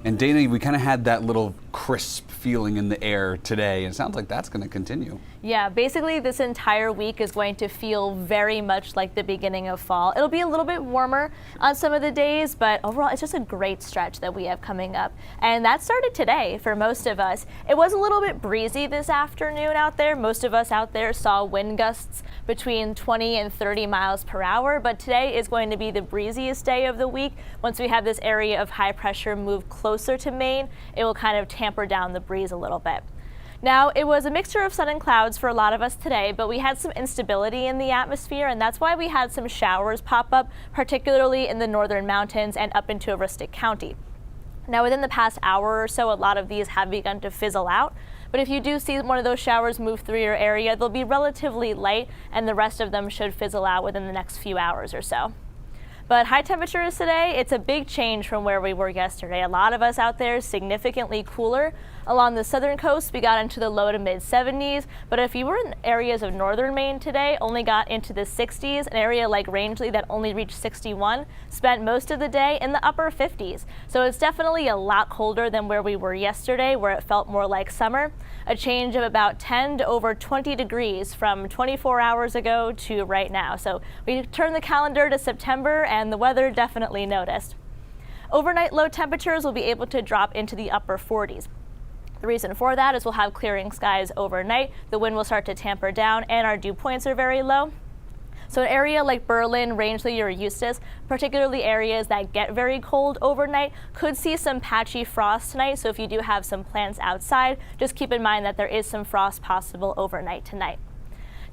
And Dana, we kind of had that little crisp feeling in the air today, and it sounds like that's going to continue. Yeah, basically this entire week is going to feel very much like the beginning of fall. It'll be a little bit warmer on some of the days, but overall it's just a great stretch that we have coming up. And that started today for most of us. It was a little bit breezy this afternoon out there. Most of us out there saw wind gusts between 20 and 30 miles per hour, but today is going to be the breeziest day of the week. Once we have this area of high pressure move closer to Maine, it will kind of tamper down the breeze a little bit. Now, it was a mixture of sun and clouds for a lot of us today, but we had some instability in the atmosphere, and that's why we had some showers pop up, particularly in the northern mountains and up into Aroostook County. Now, within the past hour or so, a lot of these have begun to fizzle out, but if you do see one of those showers move through your area, they'll be relatively light, and the rest of them should fizzle out within the next few hours or so. But high temperatures today, it's a big change from where we were yesterday. A lot of us out there significantly cooler. Along the southern coast, we got into the low to mid 70s, but if you were in areas of northern Maine today, only got into the 60s. An area like Rangeley that only reached 61 spent most of the day in the upper 50s. So it's definitely a lot colder than where we were yesterday, where it felt more like summer. A change of about 10 to over 20 degrees from 24 hours ago to right now. So we turn the calendar to September and the weather definitely noticed. Overnight low temperatures will be able to drop into the upper 40s. The reason for that is we'll have clearing skies overnight, the wind will start to tamper down, and our dew points are very low. So an area like Berlin, Rangeley, or Eustis, particularly areas that get very cold overnight, could see some patchy frost tonight. So if you do have some plants outside, just keep in mind that there is some frost possible overnight tonight.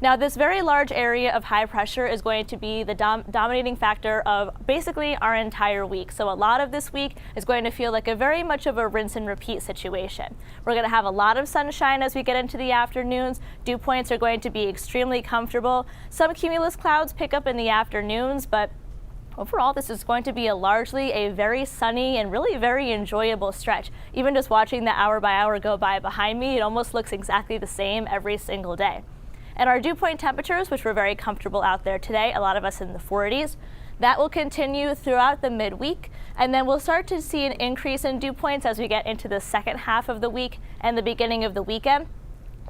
Now, this very large area of high pressure is going to be the dominating factor of basically our entire week. So a lot of this week is going to feel like a very much of a rinse and repeat situation. We're going to have a lot of sunshine as we get into the afternoons. Dew points are going to be extremely comfortable. Some cumulus clouds pick up in the afternoons, but overall, this is going to be largely a very sunny and really very enjoyable stretch. Even just watching the hour by hour go by behind me, it almost looks exactly the same every single day. And our dew point temperatures, which were very comfortable out there today, a lot of us in the 40s, that will continue throughout the midweek, and then we'll start to see an increase in dew points as we get into the second half of the week and the beginning of the weekend.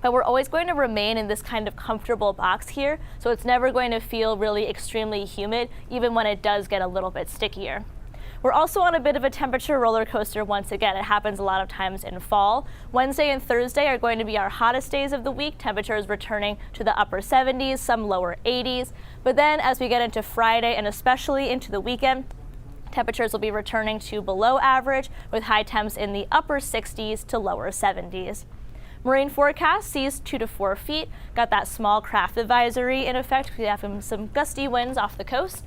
But we're always going to remain in this kind of comfortable box here, so it's never going to feel really extremely humid, even when it does get a little bit stickier. We're also on a bit of a temperature roller coaster once again. It happens a lot of times in fall. Wednesday and Thursday are going to be our hottest days of the week. Temperatures returning to the upper 70s, some lower 80s. But then as we get into Friday and especially into the weekend, temperatures will be returning to below average with high temps in the upper 60s to lower 70s. Marine forecast sees 2 to 4 feet. Got that small craft advisory in effect. We have some gusty winds off the coast.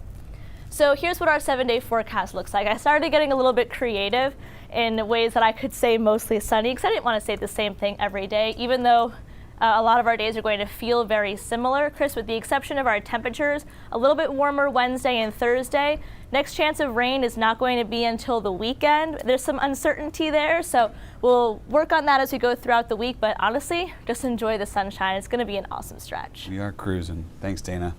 So here's what our 7-day forecast looks like. I started getting a little bit creative in ways that I could say mostly sunny, because I didn't want to say the same thing every day, even though a lot of our days are going to feel very similar. Chris, with the exception of our temperatures, a little bit warmer Wednesday and Thursday. Next chance of rain is not going to be until the weekend. There's some uncertainty there, so we'll work on that as we go throughout the week. But honestly, just enjoy the sunshine. It's going to be an awesome stretch. We are cruising. Thanks, Dana.